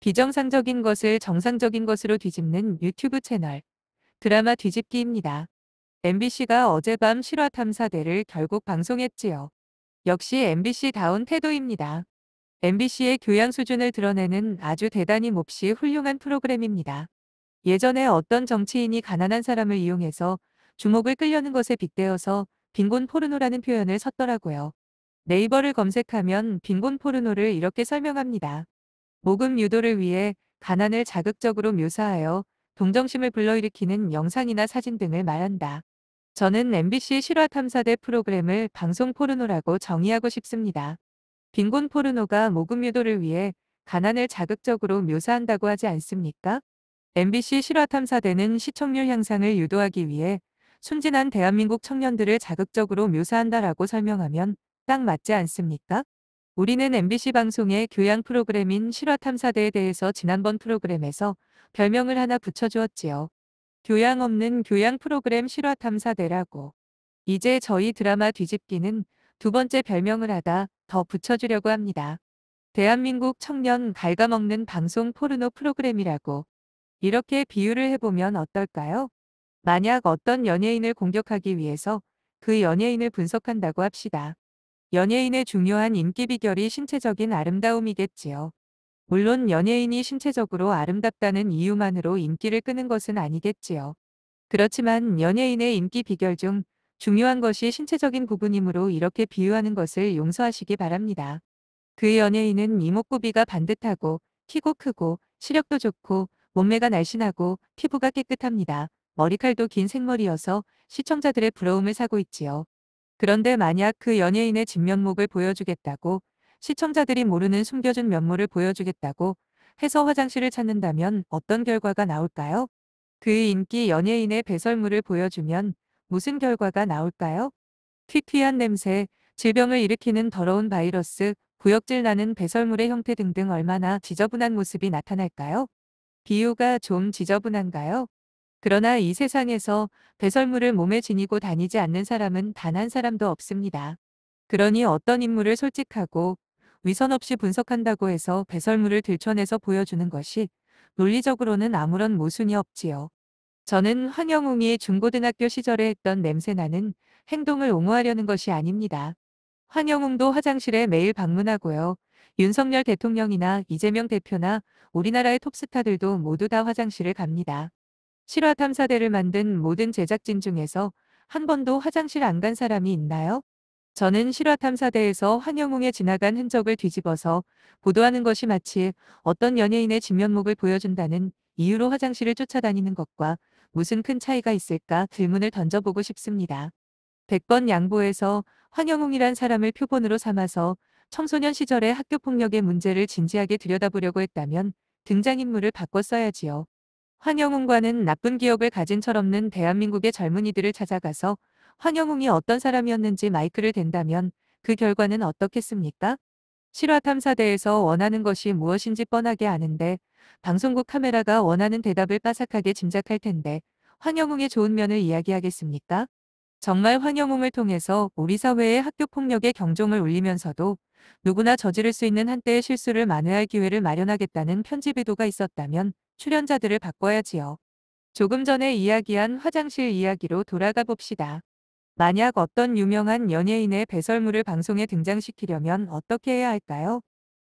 비정상적인 것을 정상적인 것으로 뒤집는 유튜브 채널 드라마 뒤집기입니다. MBC가 어젯밤 실화 탐사대를 결국 방송했지요. 역시 MBC다운 태도입니다. MBC의 교양 수준을 드러내는 아주 대단히 몹시 훌륭한 프로그램입니다. 예전에 어떤 정치인이 가난한 사람을 이용해서 주목을 끌려는 것에 빗대어서 빈곤 포르노라는 표현을 썼더라고요. 네이버를 검색하면 빈곤 포르노를 이렇게 설명합니다. 모금 유도를 위해 가난을 자극적으로 묘사하여 동정심을 불러일으키는 영상이나 사진 등을 말한다. 저는 MBC 실화탐사대 프로그램을 방송 포르노라고 정의하고 싶습니다. 빈곤 포르노가 모금 유도를 위해 가난을 자극적으로 묘사한다고 하지 않습니까? MBC 실화탐사대는 시청률 향상을 유도하기 위해 순진한 대한민국 청년들을 자극적으로 묘사한다라고 설명하면 딱 맞지 않습니까? 우리는 MBC 방송의 교양 프로그램인 실화탐사대에 대해서 지난번 프로그램에서 별명을 하나 붙여주었지요. 교양 없는 교양 프로그램 실화탐사대라고. 이제 저희 드라마 뒤집기는 두 번째 별명을 하다 더 붙여주려고 합니다. 대한민국 청년 갉아먹는 방송 포르노 프로그램이라고. 이렇게 비유를 해보면 어떨까요? 만약 어떤 연예인을 공격하기 위해서 그 연예인을 분석한다고 합시다. 연예인의 중요한 인기 비결이 신체적인 아름다움이겠지요. 물론 연예인이 신체적으로 아름답다는 이유만으로 인기를 끄는 것은 아니겠지요. 그렇지만 연예인의 인기 비결 중 중요한 것이 신체적인 부분이므로 이렇게 비유하는 것을 용서하시기 바랍니다. 그 연예인은 이목구비가 반듯하고 키고 크고 시력도 좋고 몸매가 날씬하고 피부가 깨끗합니다. 머리칼도 긴 생머리여서 시청자들의 부러움을 사고 있지요. 그런데 만약 그 연예인의 진면목을 보여주겠다고 시청자들이 모르는 숨겨진 면모를 보여주겠다고 해서 화장실을 찾는다면 어떤 결과가 나올까요? 그 인기 연예인의 배설물을 보여주면 무슨 결과가 나올까요? 퀴퀴한 냄새, 질병을 일으키는 더러운 바이러스, 구역질 나는 배설물의 형태 등등 얼마나 지저분한 모습이 나타날까요? 비유가 좀 지저분한가요? 그러나 이 세상에서 배설물을 몸에 지니고 다니지 않는 사람은 단 한 사람도 없습니다. 그러니 어떤 인물을 솔직하고 위선 없이 분석한다고 해서 배설물을 들춰내서 보여주는 것이 논리적으로는 아무런 모순이 없지요. 저는 황영웅이 중고등학교 시절에 했던 냄새나는 행동을 옹호하려는 것이 아닙니다. 황영웅도 화장실에 매일 방문하고요. 윤석열 대통령이나 이재명 대표나 우리나라의 톱스타들도 모두 다 화장실을 갑니다. 실화탐사대를 만든 모든 제작진 중에서 한 번도 화장실 안 간 사람이 있나요? 저는 실화탐사대에서 황영웅의 지나간 흔적을 뒤집어서 보도하는 것이 마치 어떤 연예인의 진면목을 보여준다는 이유로 화장실을 쫓아다니는 것과 무슨 큰 차이가 있을까 질문을 던져보고 싶습니다. 100번 양보해서 황영웅이란 사람을 표본으로 삼아서 청소년 시절의 학교폭력의 문제를 진지하게 들여다보려고 했다면 등장인물을 바꿔 써야지요. 황영웅과는 나쁜 기억을 가진 철없는 대한민국의 젊은이들을 찾아가서 황영웅이 어떤 사람이었는지 마이크를 댄다면 그 결과는 어떻겠습니까? 실화탐사대에서 원하는 것이 무엇인지 뻔하게 아는데 방송국 카메라가 원하는 대답을 빠삭하게 짐작할 텐데 황영웅의 좋은 면을 이야기하겠습니까? 정말 황영웅을 통해서 우리 사회의 학교폭력의 경종을 울리면서도 누구나 저지를 수 있는 한때의 실수를 만회할 기회를 마련하겠다는 편집 의도가 있었다면 출연자들을 바꿔야지요. 조금 전에 이야기한 화장실 이야기로 돌아가 봅시다. 만약 어떤 유명한 연예인의 배설물을 방송에 등장시키려면 어떻게 해야 할까요?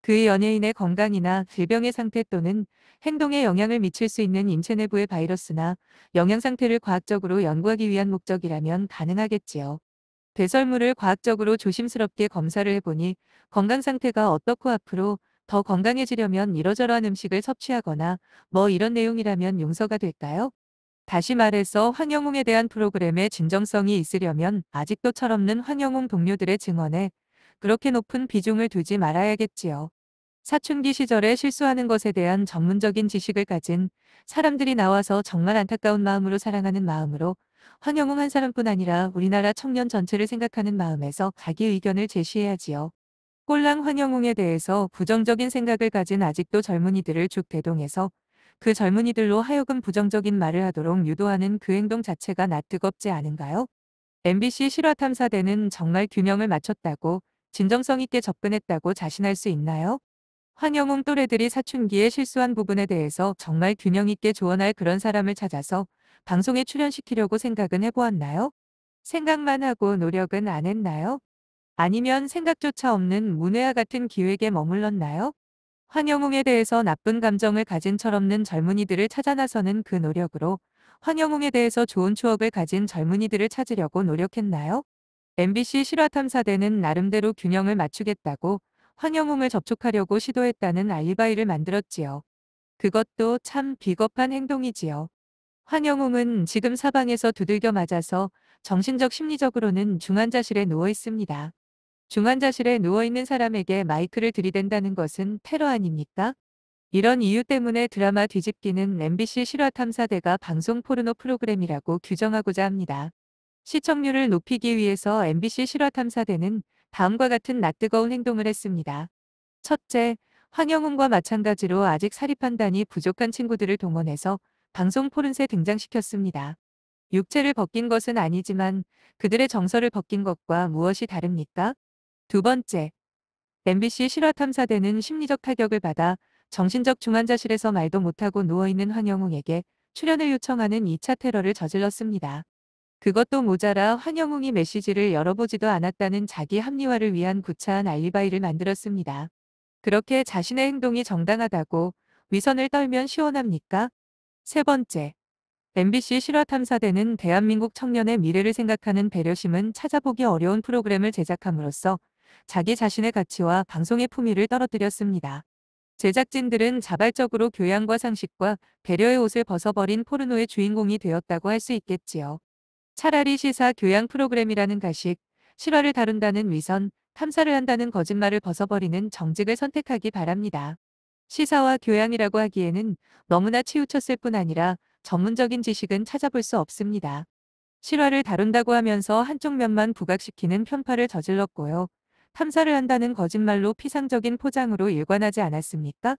그 연예인의 건강이나 질병의 상태 또는 행동에 영향을 미칠 수 있는 인체 내부의 바이러스나 영양 상태를 과학적으로 연구하기 위한 목적이라면 가능하겠지요. 배설물을 과학적으로 조심스럽게 검사를 해보니 건강 상태가 어떻고 앞으로 더 건강해지려면 이러저러한 음식을 섭취하거나 뭐 이런 내용이라면 용서가 될까요? 다시 말해서 황영웅에 대한 프로그램의 진정성이 있으려면 아직도 철없는 황영웅 동료들의 증언에 그렇게 높은 비중을 두지 말아야겠지요. 사춘기 시절에 실수하는 것에 대한 전문적인 지식을 가진 사람들이 나와서 정말 안타까운 마음으로 사랑하는 마음으로 황영웅 한 사람뿐 아니라 우리나라 청년 전체를 생각하는 마음에서 자기 의견을 제시해야지요. 꼴랑 황영웅에 대해서 부정적인 생각을 가진 아직도 젊은이들을 쭉 대동해서 그 젊은이들로 하여금 부정적인 말을 하도록 유도하는 그 행동 자체가 낯뜨겁지 않은가요? MBC 실화탐사대는 정말 균형을 맞췄다고 진정성 있게 접근했다고 자신할 수 있나요? 황영웅 또래들이 사춘기에 실수한 부분에 대해서 정말 균형 있게 조언할 그런 사람을 찾아서 방송에 출연시키려고 생각은 해보았나요? 생각만 하고 노력은 안 했나요? 아니면 생각조차 없는 문외와 같은 기획에 머물렀나요? 황영웅에 대해서 나쁜 감정을 가진 철없는 젊은이들을 찾아 나서는 그 노력으로 황영웅에 대해서 좋은 추억을 가진 젊은이들을 찾으려고 노력했나요? MBC 실화탐사대는 나름대로 균형을 맞추겠다고 황영웅을 접촉하려고 시도했다는 알리바이를 만들었지요. 그것도 참 비겁한 행동이지요. 황영웅은 지금 사방에서 두들겨 맞아서 정신적 심리적으로는 중환자실에 누워 있습니다. 중환자실에 누워있는 사람에게 마이크를 들이댄다는 것은 테러 아닙니까? 이런 이유 때문에 드라마 뒤집기는 MBC 실화탐사대가 방송 포르노 프로그램이라고 규정하고자 합니다. 시청률을 높이기 위해서 MBC 실화탐사대는 다음과 같은 낯뜨거운 행동을 했습니다. 첫째, 황영훈과 마찬가지로 아직 사리 판단이 부족한 친구들을 동원해서 방송 포른새 등장시켰습니다. 육체를 벗긴 것은 아니지만 그들의 정서를 벗긴 것과 무엇이 다릅니까? 두 번째, MBC 실화탐사대는 심리적 타격을 받아 정신적 중환자실에서 말도 못하고 누워있는 황영웅에게 출연을 요청하는 2차 테러를 저질렀습니다. 그것도 모자라 황영웅이 메시지를 열어보지도 않았다는 자기 합리화를 위한 구차한 알리바이를 만들었습니다. 그렇게 자신의 행동이 정당하다고 위선을 떨면 시원합니까? 세 번째, MBC 실화탐사대는 대한민국 청년의 미래를 생각하는 배려심은 찾아보기 어려운 프로그램을 제작함으로써 자기 자신의 가치와 방송의 품위를 떨어뜨렸습니다. 제작진들은 자발적으로 교양과 상식과 배려의 옷을 벗어버린 포르노의 주인공이 되었다고 할 수 있겠지요. 차라리 시사 교양 프로그램이라는 가식, 실화를 다룬다는 위선, 탐사를 한다는 거짓말을 벗어버리는 정직을 선택하기 바랍니다. 시사와 교양이라고 하기에는 너무나 치우쳤을 뿐 아니라 전문적인 지식은 찾아볼 수 없습니다. 실화를 다룬다고 하면서 한쪽 면만 부각시키는 편파를 저질렀고요. 탐사를 한다는 거짓말로 피상적인 포장으로 일관하지 않았습니까?